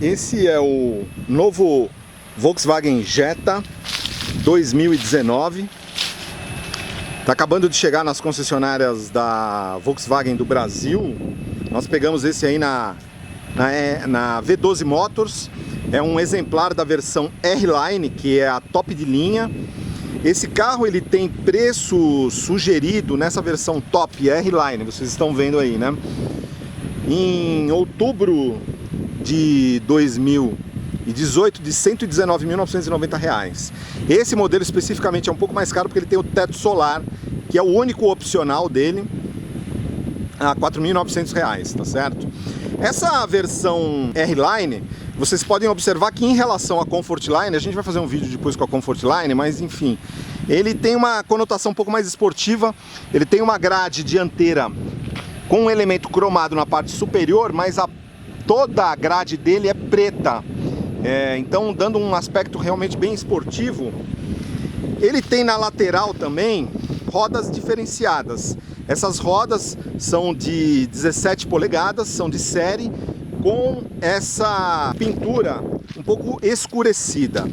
Esse é o novo Volkswagen Jetta 2019. Está acabando de chegar nas concessionárias da Volkswagen do Brasil. Nós pegamos esse aí na V12 Motors. É um exemplar da versão R-Line, que é a top de linha. Esse carro ele tem preço sugerido nessa versão top R-Line, vocês estão vendo aí, né? Em outubro de 2018, de R$ 119.990. Esse modelo especificamente é um pouco mais caro porque ele tem o teto solar, que é o único opcional dele, a R$ 4.900, tá certo? Essa versão R-Line, vocês podem observar que em relação à Comfortline, a gente vai fazer um vídeo depois com a Comfortline, mas enfim, ele tem uma conotação um pouco mais esportiva. Ele tem uma grade dianteira com um elemento cromado na parte superior, mas toda a grade dele é preta, então dando um aspecto realmente bem esportivo. Ele tem na lateral também rodas diferenciadas. Essas rodas são de 17 polegadas, são de série, com essa pintura um pouco escurecida.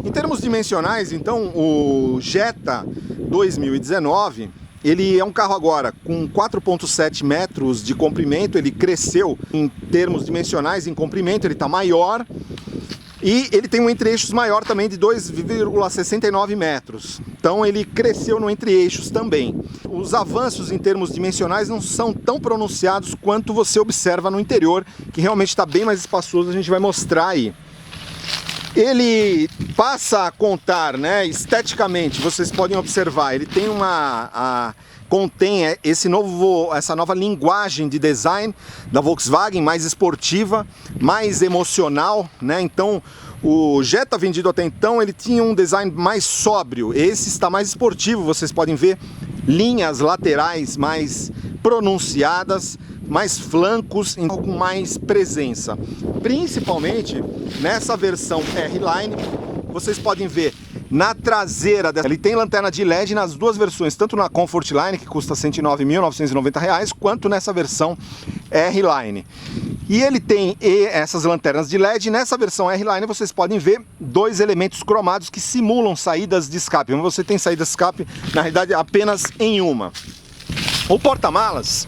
Em termos dimensionais, então, o Jetta 2019, ele é um carro agora com 4,7 metros de comprimento. Ele cresceu em termos dimensionais, em comprimento, ele está maior. E ele tem um entre-eixos maior também, de 2,69 metros. Então ele cresceu no entre-eixos também. Os avanços em termos dimensionais não são tão pronunciados quanto você observa no interior, que realmente está bem mais espaçoso, a gente vai mostrar aí. Ele passa a contar, né, esteticamente, vocês podem observar, ele tem contém essa nova linguagem de design da Volkswagen, mais esportiva, mais emocional, né? Então o Jetta vendido até então, ele tinha um design mais sóbrio. Esse está mais esportivo, vocês podem ver linhas laterais mais pronunciadas, mais flancos, com mais presença. Principalmente nessa versão R-Line, vocês podem ver na traseira dela, ele tem lanterna de LED nas duas versões, tanto na Comfortline, que custa R$ 109.990, quanto nessa versão R-Line. E ele tem essas lanternas de LED. Nessa versão R-Line vocês podem ver dois elementos cromados que simulam saídas de escape. Você tem saída de escape, na realidade, apenas em uma. O porta-malas,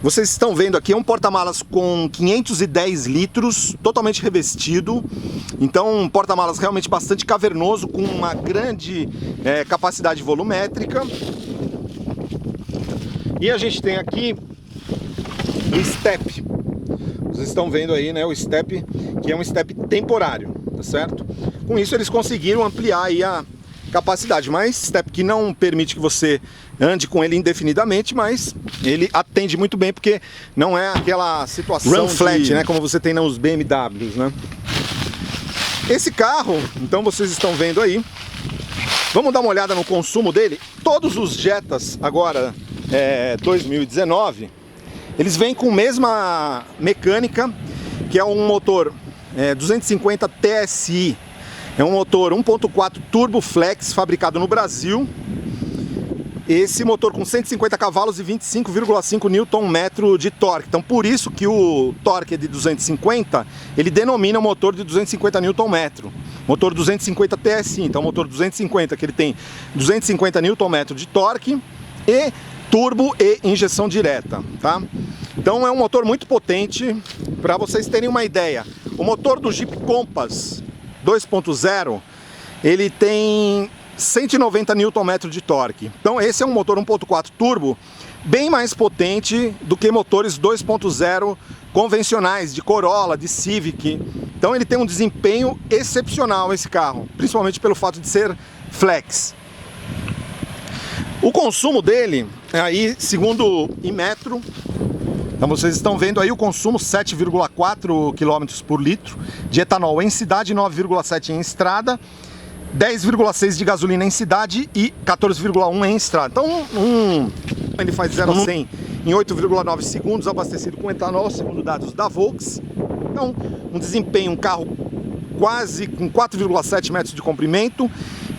vocês estão vendo aqui, é um porta-malas com 510 litros, totalmente revestido. Então um porta-malas realmente bastante cavernoso, com uma grande capacidade volumétrica. E a gente tem aqui o step. Vocês estão vendo aí, né, o step, que é um step temporário, tá certo? Com isso eles conseguiram ampliar aí a capacidade, mas step que não permite que você ande com ele indefinidamente, mas ele atende muito bem, porque não é aquela situação run flat, né, como você tem nos BMWs, né? Esse carro, então vocês estão vendo aí, vamos dar uma olhada no consumo dele. Todos os Jettas agora 2019, eles vêm com a mesma mecânica, que é um motor 250 TSI. É um motor 1.4 Turbo Flex, fabricado no Brasil. Esse motor com 150 cavalos e 25,5 Nm de torque. Então por isso que o torque é de 250, ele denomina o motor de 250 Nm. Motor 250 TSI, então motor 250, que ele tem 250 Nm de torque e turbo e injeção direta, tá? Então é um motor muito potente. Para vocês terem uma ideia, o motor do Jeep Compass 2.0, ele tem 190 Nm de torque. Então esse é um motor 1.4 turbo, bem mais potente do que motores 2.0 convencionais, de Corolla, de Civic. Então ele tem um desempenho excepcional, esse carro, principalmente pelo fato de ser flex. O consumo dele, aí, segundo o Inmetro, então vocês estão vendo aí o consumo, 7,4 km por litro de etanol em cidade, 9,7 em estrada, 10,6 de gasolina em cidade e 14,1 em estrada. Então ele faz 0 a 100 em 8,9 segundos, abastecido com etanol, segundo dados da Volks. Então um desempenho, um carro quase com 4,7 metros de comprimento.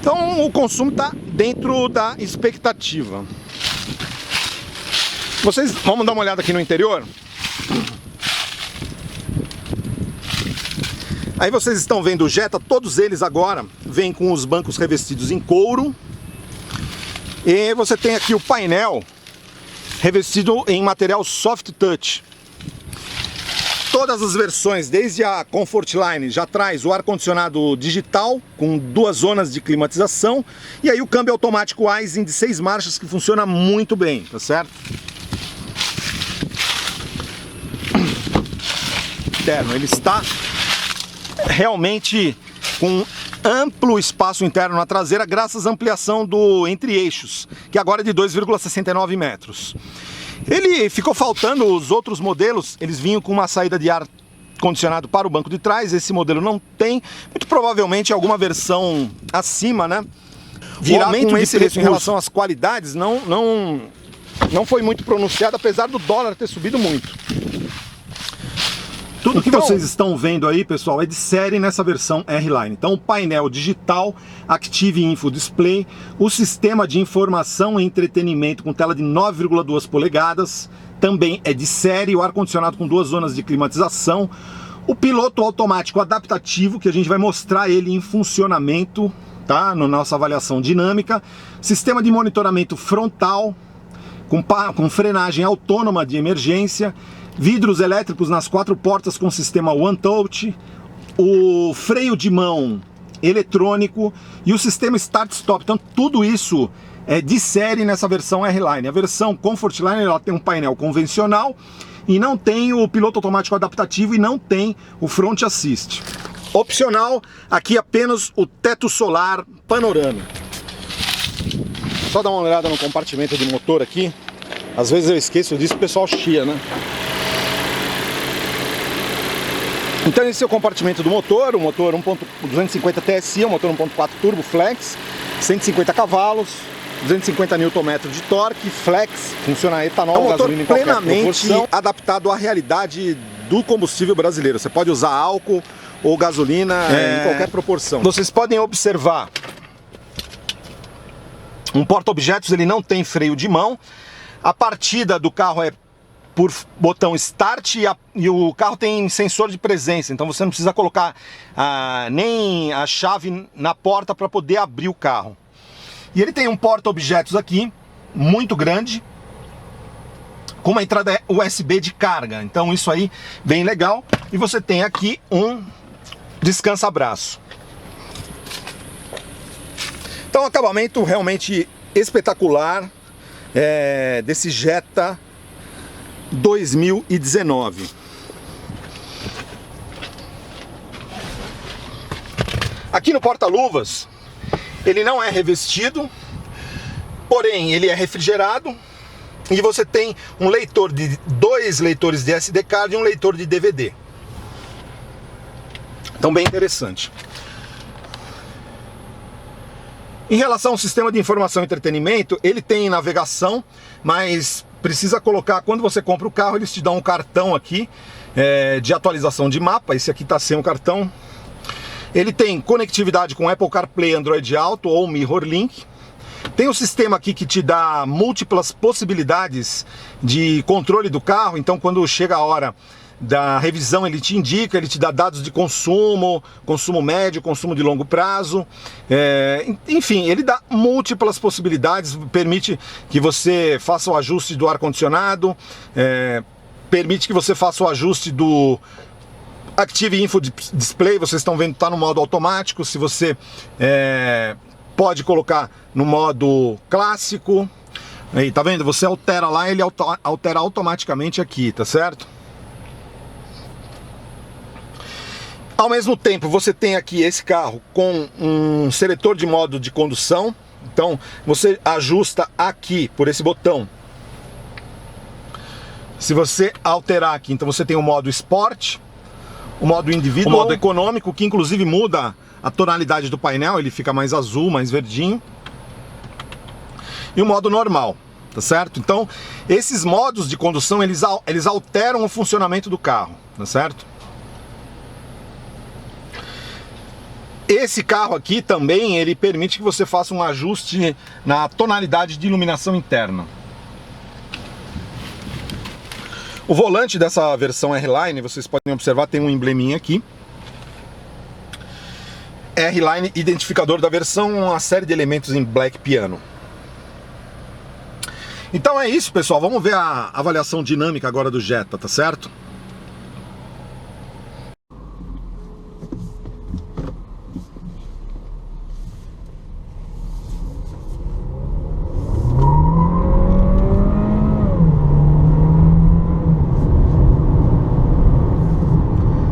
Então o consumo está dentro da expectativa. Vamos dar uma olhada aqui no interior. Aí vocês estão vendo o Jetta, todos eles agora vêm com os bancos revestidos em couro. E você tem aqui o painel revestido em material soft touch. Todas as versões, desde a Comfortline, já traz o ar-condicionado digital com 2 zonas de climatização. E aí o câmbio automático Aisin de 6 marchas que funciona muito bem, tá certo? Interno, ele está realmente com amplo espaço interno na traseira, graças à ampliação do entre-eixos, que agora é de 2,69 metros. Ele ficou faltando, os outros modelos, eles vinham com uma saída de ar condicionado para o banco de trás, esse modelo não tem, muito provavelmente alguma versão acima, né? O aumento de preço em relação às qualidades não foi muito pronunciado, apesar do dólar ter subido muito. Tudo que vocês estão vendo aí, pessoal, é de série nessa versão R-Line. Então, o painel digital, Active Info Display, o sistema de informação e entretenimento com tela de 9,2 polegadas, também é de série, o ar-condicionado com 2 zonas de climatização, o piloto automático adaptativo, que a gente vai mostrar ele em funcionamento, tá? Na nossa avaliação dinâmica, sistema de monitoramento frontal, com frenagem autônoma de emergência, vidros elétricos nas 4 portas com sistema One Touch, o freio de mão eletrônico e o sistema Start-Stop. Então tudo isso é de série nessa versão R-Line. A versão Comfortline, ela tem um painel convencional e não tem o piloto automático adaptativo e não tem o Front Assist. Opcional, aqui apenas o teto solar panorâmico. Só dar uma olhada no compartimento de motor aqui. Às vezes eu esqueço disso, o pessoal chia, né? Então esse é o compartimento do motor, o motor 250 TSI, o motor 1.4 Turbo Flex, 150 cavalos, 250 Nm de torque, flex, funciona a etanol, é um motor plenamente adaptado à realidade do combustível brasileiro. Você pode usar álcool ou gasolina em qualquer proporção. Vocês podem observar, um porta-objetos, ele não tem freio de mão, a partida do carro é por botão Start e o carro tem sensor de presença, então você não precisa colocar nem a chave na porta para poder abrir o carro. E ele tem um porta-objetos aqui, muito grande, com uma entrada USB de carga, então isso aí, bem legal. E você tem aqui um descansa-braço. Então, acabamento realmente espetacular desse Jetta 2019. Aqui no porta-luvas, ele não é revestido, porém ele é refrigerado e você tem um leitor de 2 leitores de SD card e um leitor de DVD. Então, bem interessante. Em relação ao sistema de informação e entretenimento, ele tem navegação, mas precisa colocar, quando você compra o carro, eles te dão um cartão aqui de atualização de mapa. Esse aqui está sem o cartão. Ele tem conectividade com Apple CarPlay, Android Auto ou Mirror Link. Tem um sistema aqui que te dá múltiplas possibilidades de controle do carro, então quando chega a hora da revisão ele te indica, ele te dá dados de consumo, consumo médio, consumo de longo prazo, enfim, ele dá múltiplas possibilidades, permite que você faça o ajuste do ar-condicionado, permite que você faça o ajuste do Active Info Display, vocês estão vendo, está no modo automático, se você pode colocar no modo clássico, aí, tá vendo? Você altera lá, ele altera automaticamente aqui, tá certo? Ao mesmo tempo, você tem aqui esse carro com um seletor de modo de condução. Então, você ajusta aqui por esse botão. Se você alterar aqui, então você tem o modo Sport, o modo Individual, o modo Econômico, que inclusive muda a tonalidade do painel, ele fica mais azul, mais verdinho. E o modo normal, tá certo? Então, esses modos de condução, eles alteram o funcionamento do carro, tá certo? Esse carro aqui também, ele permite que você faça um ajuste na tonalidade de iluminação interna. O volante dessa versão R-Line, vocês podem observar, tem um embleminha aqui. R-Line identificador da versão, uma série de elementos em black piano. Então é isso, pessoal, vamos ver a avaliação dinâmica agora do Jetta, tá certo?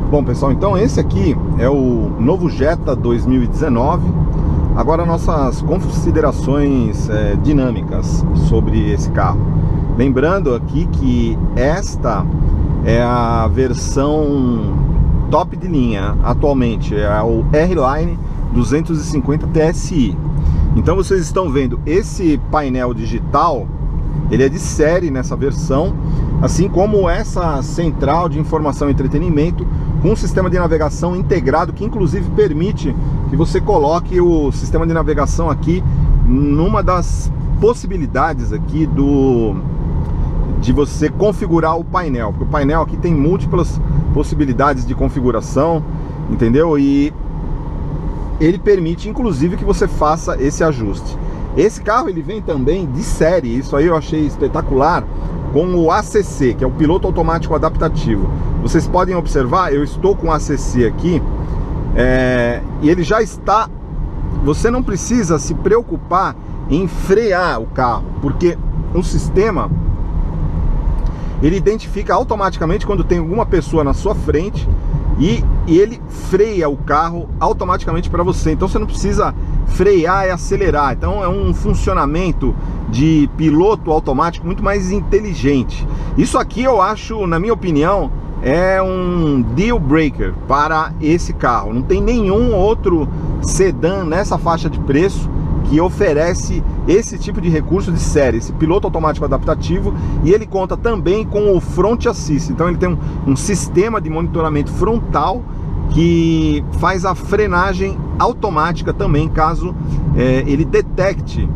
Bom, pessoal, então esse aqui é o novo Jetta 2019. Agora nossas considerações dinâmicas sobre esse carro. Lembrando aqui que esta é a versão top de linha atualmente, é o R-Line 250 TSI. Então vocês estão vendo esse painel digital, ele é de série nessa versão, assim como essa central de informação e entretenimento com um sistema de navegação integrado, que inclusive permite que você coloque o sistema de navegação aqui numa das possibilidades aqui de você configurar o painel, porque o painel aqui tem múltiplas possibilidades de configuração, entendeu? E ele permite inclusive que você faça esse ajuste. Esse carro ele vem também de série, isso aí eu achei espetacular, com o ACC, que é o piloto automático adaptativo. Vocês podem observar, eu estou com o ACC aqui, e ele já está... Você não precisa se preocupar em frear o carro, porque o sistema ele identifica automaticamente quando tem alguma pessoa na sua frente e ele freia o carro automaticamente para você. Então você não precisa frear e acelerar. Então é um funcionamento de piloto automático muito mais inteligente. Isso aqui eu acho, na minha opinião, é um deal breaker para esse carro. Não tem nenhum outro sedã nessa faixa de preço que oferece esse tipo de recurso de série, esse piloto automático adaptativo, e ele conta também com o Front Assist. Então ele tem um sistema de monitoramento frontal que faz a frenagem automática também, caso ele detecte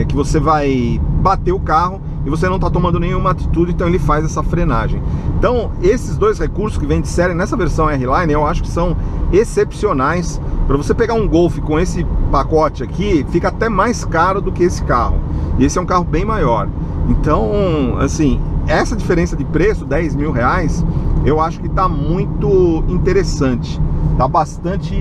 que você vai bater o carro e você não está tomando nenhuma atitude, então ele faz essa frenagem. Então esses dois recursos que vêm de série nessa versão R-Line eu acho que são excepcionais. Para você pegar um Golf com esse pacote aqui, fica até mais caro do que esse carro, e esse é um carro bem maior. Então, assim, essa diferença de preço, 10 mil reais, eu acho que está muito interessante. Tá bastante...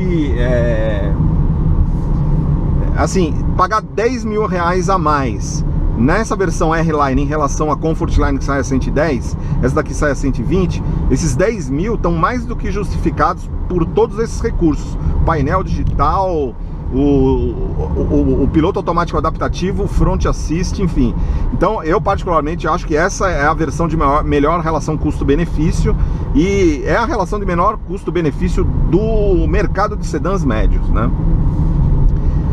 assim, pagar 10 mil reais a mais nessa versão R-Line em relação a Comfortline, que sai a 110, essa daqui sai a 120, esses 10 mil estão mais do que justificados por todos esses recursos: painel digital, o piloto automático adaptativo, o Front Assist, enfim. Então eu particularmente acho que essa é a versão de melhor relação custo-benefício, e é a relação de menor custo-benefício do mercado de sedãs médios, né?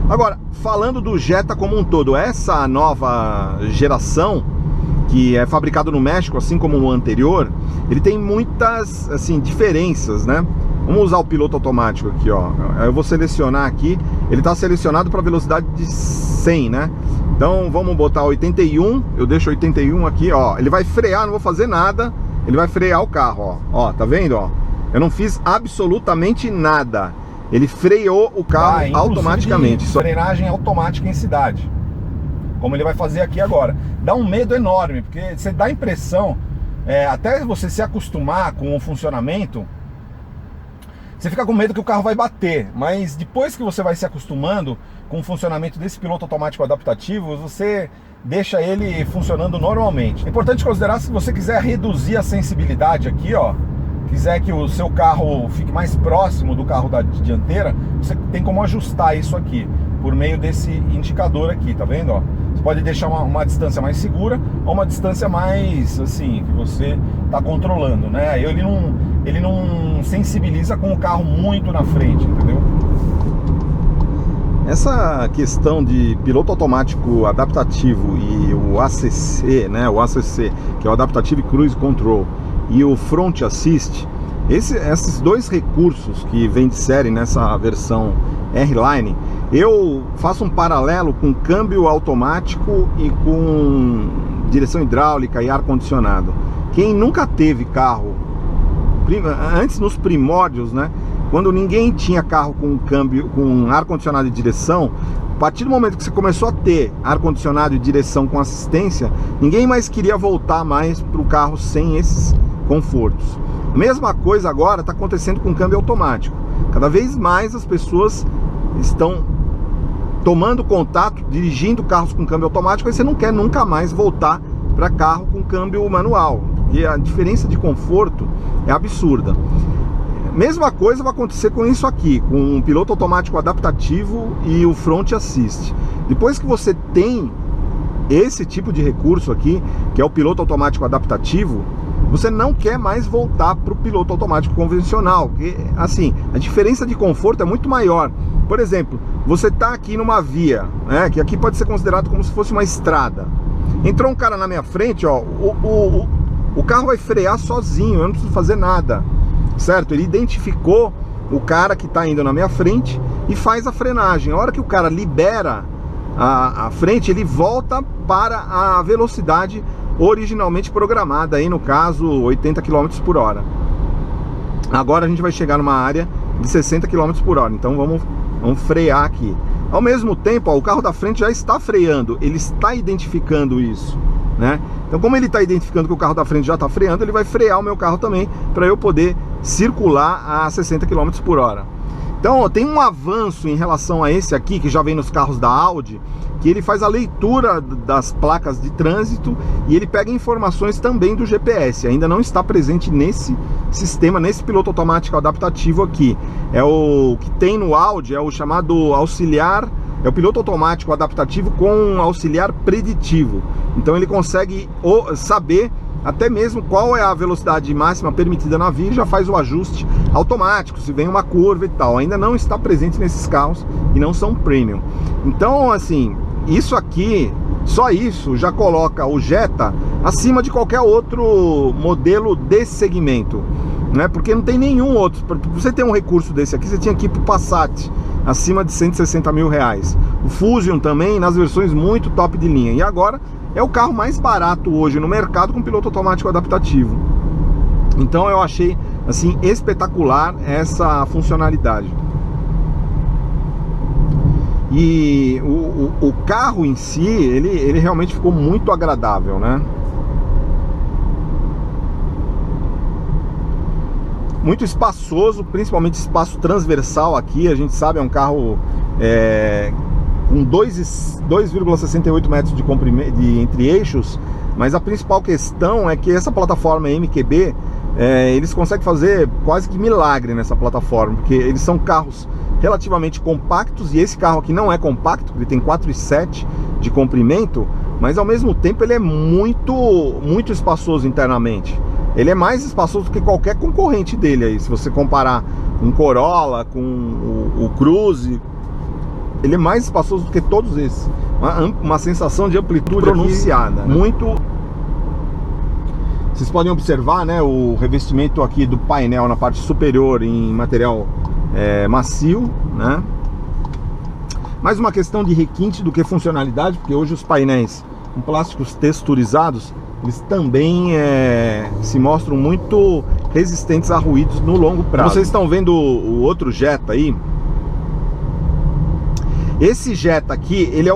Agora, falando do Jetta como um todo, essa nova geração, que é fabricado no México, assim como o anterior, ele tem muitas, assim, diferenças, né? Vamos usar o piloto automático aqui, ó. Eu vou selecionar aqui, ele está selecionado para velocidade de 100, né? Então vamos botar 81, eu deixo 81 aqui, ó. Ele vai frear, não vou fazer nada, ele vai frear o carro, ó. Ó, tá vendo, ó? Eu não fiz absolutamente nada. Ele freou o carro automaticamente. Frenagem automática em cidade, como ele vai fazer aqui agora. Dá um medo enorme, porque você dá a impressão, até você se acostumar com o funcionamento, você fica com medo que o carro vai bater. Mas depois que você vai se acostumando com o funcionamento desse piloto automático adaptativo, você deixa ele funcionando normalmente. É importante considerar, se você quiser reduzir a sensibilidade aqui, ó, quiser que o seu carro fique mais próximo do carro da dianteira, você tem como ajustar isso aqui por meio desse indicador aqui, tá vendo, ó? Você pode deixar uma distância mais segura ou uma distância mais, assim, que você tá controlando, né? Ele não sensibiliza com o carro muito na frente, entendeu? Essa questão de piloto automático adaptativo e o ACC, né? O ACC, que é o Adaptative Cruise Control, e o Front Assist, esses dois recursos que vem de série nessa versão R-Line, eu faço um paralelo com câmbio automático e com direção hidráulica e ar-condicionado. Quem nunca teve carro, antes nos primórdios, né, quando ninguém tinha carro com câmbio, com ar-condicionado e direção, a partir do momento que você começou a ter ar-condicionado e direção com assistência, ninguém mais queria voltar mais para o carro sem esses confortos. Mesma coisa agora está acontecendo com o câmbio automático. Cada vez mais as pessoas estão tomando contato, dirigindo carros com câmbio automático, e você não quer nunca mais voltar para carro com câmbio manual, porque a diferença de conforto é absurda. Mesma coisa vai acontecer com isso aqui, com o piloto automático adaptativo e o Front Assist. Depois que você tem esse tipo de recurso aqui, que é o piloto automático adaptativo, você não quer mais voltar para o piloto automático convencional, porque assim, a diferença de conforto é muito maior. Por exemplo, você está aqui numa via, né, que aqui pode ser considerado como se fosse uma estrada. Entrou um cara na minha frente, ó, o carro vai frear sozinho, eu não preciso fazer nada, certo? Ele identificou o cara que está indo na minha frente e faz a frenagem. A hora que o cara libera a frente, ele volta para a velocidade originalmente programada, aí no caso 80 km por hora. Agora a gente vai chegar numa área de 60 km por hora, então vamos frear aqui. Ao mesmo tempo, ó, o carro da frente já está freando, ele está identificando isso, né? Então, como ele está identificando que o carro da frente já está freando, ele vai frear o meu carro também, para eu poder circular a 60 km por hora. Então, ó, tem um avanço em relação a esse aqui, que já vem nos carros da Audi, que ele faz a leitura das placas de trânsito e ele pega informações também do GPS. Ainda não está presente nesse sistema, nesse piloto automático adaptativo aqui. É o que tem no Audi, é o chamado auxiliar, é o piloto automático adaptativo com auxiliar preditivo. Então ele consegue saber até mesmo qual é a velocidade máxima permitida na via e já faz o ajuste automático, se vem uma curva e tal. Ainda não está presente nesses carros e não são premium. Então, assim, isso aqui, só isso já coloca o Jetta acima de qualquer outro modelo desse segmento, né? Porque não tem nenhum outro. Para você ter um recurso desse aqui, você tinha que ir para o Passat, acima de 160 mil reais. O Fusion também, nas versões muito top de linha. E agora é o carro mais barato hoje no mercado com piloto automático adaptativo. Então eu achei assim espetacular essa funcionalidade. E o carro em si, ele realmente ficou muito agradável, né? Muito espaçoso, principalmente espaço transversal aqui. A gente sabe, é um carro com 2,68 metros de comprimento entre eixos, mas a principal questão é que essa plataforma MQB, eles conseguem fazer quase que milagre nessa plataforma, porque eles são carros relativamente compactos, e esse carro aqui não é compacto, ele tem 4,7 de comprimento, mas ao mesmo tempo ele é muito espaçoso internamente. Ele é mais espaçoso do que qualquer concorrente dele aí, se você comparar um Corolla com o Cruze, ele é mais espaçoso do que todos esses. Uma sensação de amplitude pronunciada, né? Muito. Vocês podem observar, né, o revestimento aqui do painel na parte superior em material macio, né? Mais uma questão de requinte do que funcionalidade, porque hoje os painéis com plásticos texturizados, eles também se mostram muito resistentes a ruídos no longo prazo. Vocês estão vendo o outro Jetta aí? Esse Jetta aqui, ele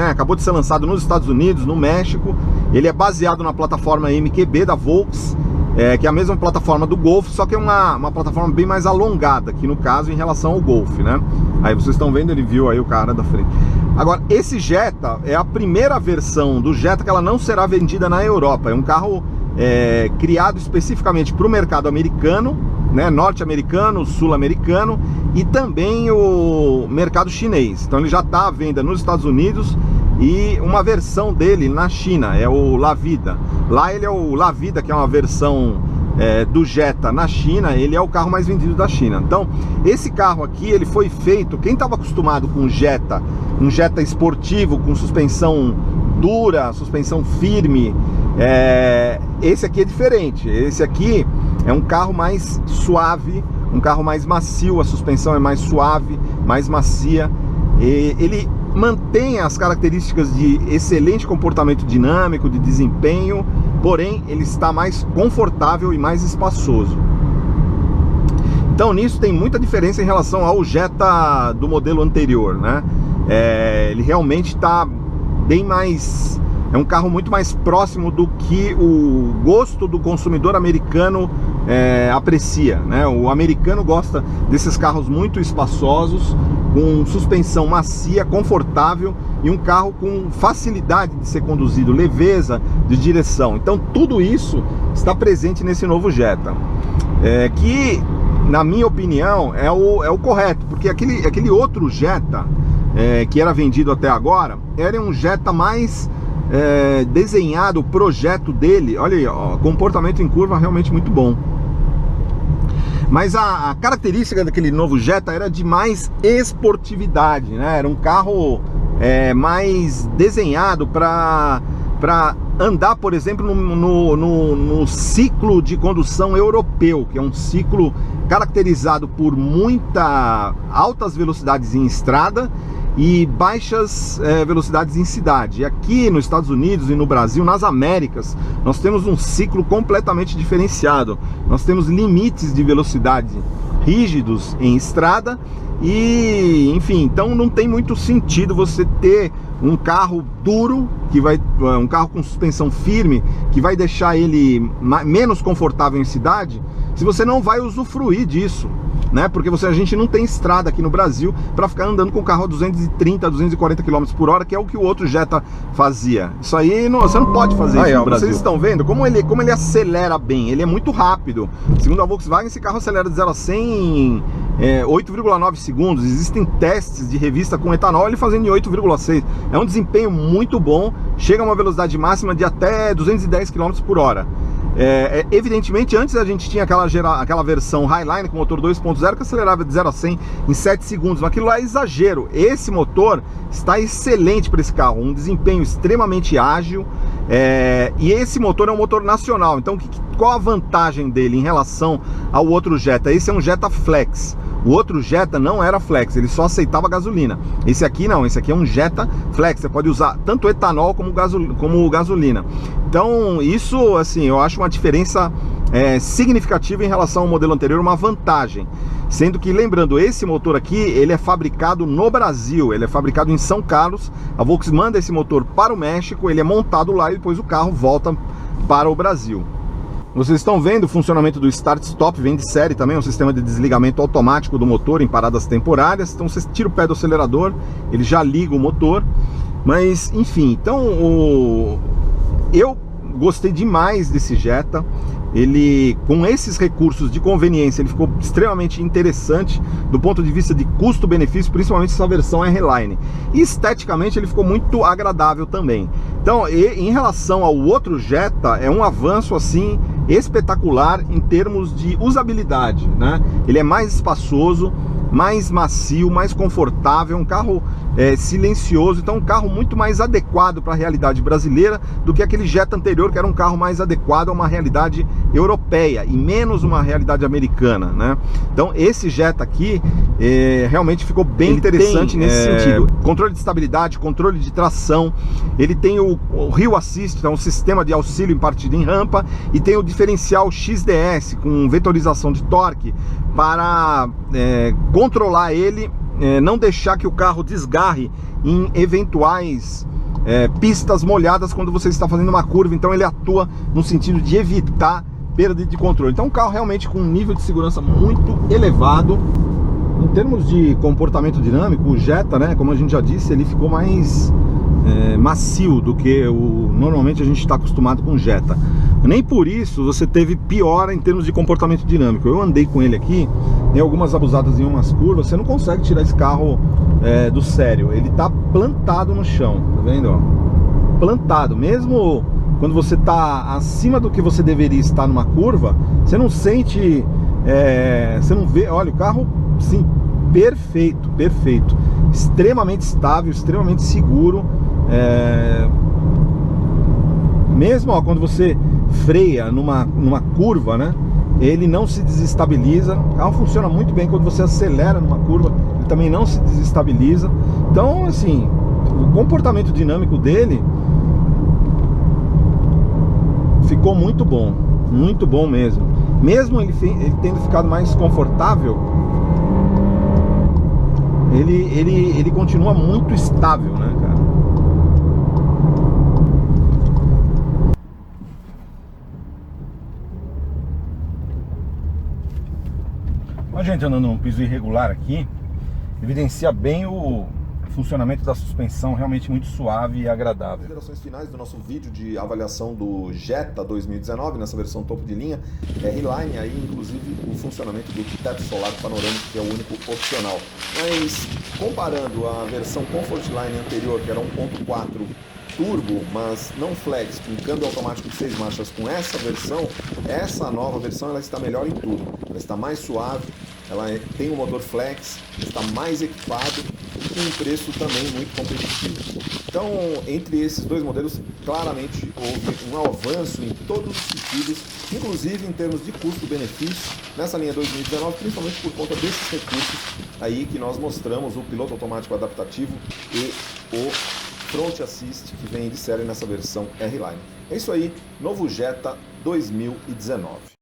acabou de ser lançado nos Estados Unidos, no México. Ele é baseado na plataforma MQB da Volks, que é a mesma plataforma do Golf, só que é uma plataforma bem mais alongada, aqui no caso, em relação ao Golf, né? Aí vocês estão vendo, ele viu aí o cara da frente. Agora, esse Jetta é a primeira versão do Jetta que ela não será vendida na Europa. É um carro criado especificamente para o mercado americano, né, norte-americano, sul-americano e também o mercado chinês. Então ele já está à venda nos Estados Unidos e uma versão dele na China é o Lavida. Lá ele é o Lavida, que é uma versão do Jetta na China. Ele é o carro mais vendido da China. Então esse carro aqui, ele foi feito, quem estava acostumado com um Jetta esportivo, com suspensão dura, suspensão firme, esse aqui é diferente. Esse aqui é um carro mais suave, um carro mais macio, a suspensão é mais suave, mais macia. Ele mantém as características de excelente comportamento dinâmico, de desempenho, porém ele está mais confortável e mais espaçoso. Então nisso tem muita diferença em relação ao Jetta do modelo anterior, né? Ele realmente está bem mais... É um carro muito mais próximo do que o gosto do consumidor americano aprecia, né? O americano gosta desses carros muito espaçosos, com suspensão macia, confortável e um carro com facilidade de ser conduzido, leveza de direção. Então tudo isso está presente nesse novo Jetta, que na minha opinião é o correto, porque aquele outro Jetta que era vendido até agora era um Jetta mais desenhado, o projeto dele, olha aí, ó, comportamento em curva realmente muito bom. Mas a característica daquele novo Jetta era de mais esportividade, né? Era um carro mais desenhado para andar, por exemplo, no ciclo de condução europeu, que é um ciclo caracterizado por altas velocidades em estrada e baixas velocidades em cidade. E aqui nos Estados Unidos e no Brasil, nas Américas, nós temos um ciclo completamente diferenciado. Nós temos limites de velocidade rígidos em estrada e, enfim, então não tem muito sentido você ter um carro duro, um carro com suspensão firme, que vai deixar ele menos confortável em cidade, se você não vai usufruir disso, né? Porque a gente não tem estrada aqui no Brasil para ficar andando com o carro a 230, 240 km por hora, que é o que o outro Jetta fazia. Isso aí você não pode fazer isso no Brasil. Vocês estão vendo como ele acelera bem, ele é muito rápido. Segundo a Volkswagen, esse carro acelera de 0 a 100 em 8,9 segundos. Existem testes de revista com etanol ele fazendo em 8,6. É um desempenho muito bom, chega a uma velocidade máxima de até 210 km por hora. Evidentemente, antes a gente tinha aquela versão Highline com motor 2.0 que acelerava de 0 a 100 em 7 segundos, mas aquilo lá é exagero. Esse motor está excelente para esse carro, um desempenho extremamente ágil, e esse motor é um motor nacional. Então qual a vantagem dele em relação ao outro Jetta? Esse é um Jetta Flex. O outro Jetta não era Flex, ele só aceitava gasolina. Esse aqui não, esse aqui é um Jetta Flex, você pode usar tanto etanol como gasolina. Então isso, assim, eu acho uma diferença significativa em relação ao modelo anterior, uma vantagem. Sendo que, lembrando, esse motor aqui, ele é fabricado no Brasil, ele é fabricado em São Carlos. A Volkswagen manda esse motor para o México, ele é montado lá e depois o carro volta para o Brasil. Vocês estão vendo o funcionamento do Start-Stop, vem de série também, um sistema de desligamento automático do motor em paradas temporárias. Então você tira o pé do acelerador, ele já liga o motor. Mas, enfim, então eu gostei demais desse Jetta. Ele, com esses recursos de conveniência, ele ficou extremamente interessante do ponto de vista de custo-benefício, principalmente essa versão R-Line. E esteticamente ele ficou muito agradável também. Então, em relação ao outro Jetta, é um avanço assim espetacular em termos de usabilidade, né? Ele é mais espaçoso, mais macio, mais confortável, um carro silencioso, então um carro muito mais adequado para a realidade brasileira do que aquele Jetta anterior, que era um carro mais adequado a uma realidade europeia e menos uma realidade americana, né? Então esse Jetta aqui realmente ficou bem interessante nesse sentido. Controle de estabilidade, controle de tração, ele tem o Hill Assist, então um sistema de auxílio impartido em rampa, e tem o diferencial XDS com vetorização de torque para controlar ele, não deixar que o carro desgarre em eventuais pistas molhadas quando você está fazendo uma curva. Então ele atua no sentido de evitar perda de controle. Então um carro realmente com um nível de segurança muito elevado. Em termos de comportamento dinâmico, o Jetta, né, como a gente já disse, ele ficou mais macio do que normalmente a gente está acostumado com o Jetta. Nem por isso você teve piora em termos de comportamento dinâmico. Eu andei com ele aqui em algumas abusadas em umas curvas, você não consegue tirar esse carro do sério. Ele tá plantado no chão, tá vendo? Ó? Plantado, mesmo quando você tá acima do que você deveria estar numa curva, você não sente, você não vê, olha, o carro, sim, perfeito, perfeito, extremamente estável, extremamente seguro. Mesmo quando você freia numa curva, né, ele não se desestabiliza. O carro funciona muito bem quando você acelera numa curva, ele também não se desestabiliza. Então, assim, o comportamento dinâmico dele ficou muito bom mesmo. Mesmo ele tendo ficado mais confortável, ele continua muito estável, né, cara? A gente andando num piso irregular aqui, evidencia bem o funcionamento da suspensão, realmente muito suave e agradável. Considerações finais do nosso vídeo de avaliação do Jetta 2019, nessa versão topo de linha, R-Line, aí inclusive o funcionamento do teto solar panorâmico, que é o único opcional. Mas comparando a versão Comfortline anterior, que era 1.4 turbo, mas não flex, com câmbio automático de 6 marchas, com essa nova versão ela está melhor em tudo. Ela está mais suave, ela tem um motor flex, está mais equipado e com um preço também muito competitivo. Então, entre esses dois modelos, claramente houve um avanço em todos os sentidos, inclusive em termos de custo-benefício, nessa linha 2019, principalmente por conta desses recursos aí que nós mostramos, o piloto automático adaptativo e o Front Assist, que vem de série nessa versão R-Line. É isso aí, novo Jetta 2019.